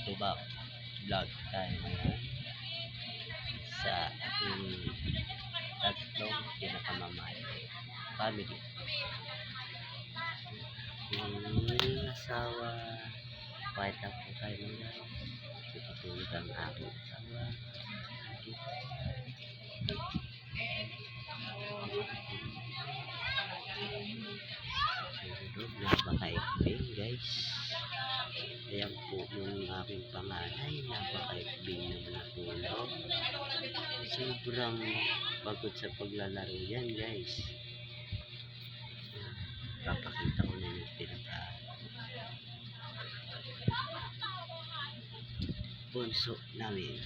Tubak vlog tayo ngayon sa aking tatlong pinakamamahal family. Yung asawa, kahit na po tayo ngayon, tutulog ang aking asawa. Tulog na napaka-ikbing guys. Ayan po yung aking panganay, napaka-ikbing na natulog. Sobrang pagod sa paglalaro yan guys. Papakita ko na yung pinaka bunso namin.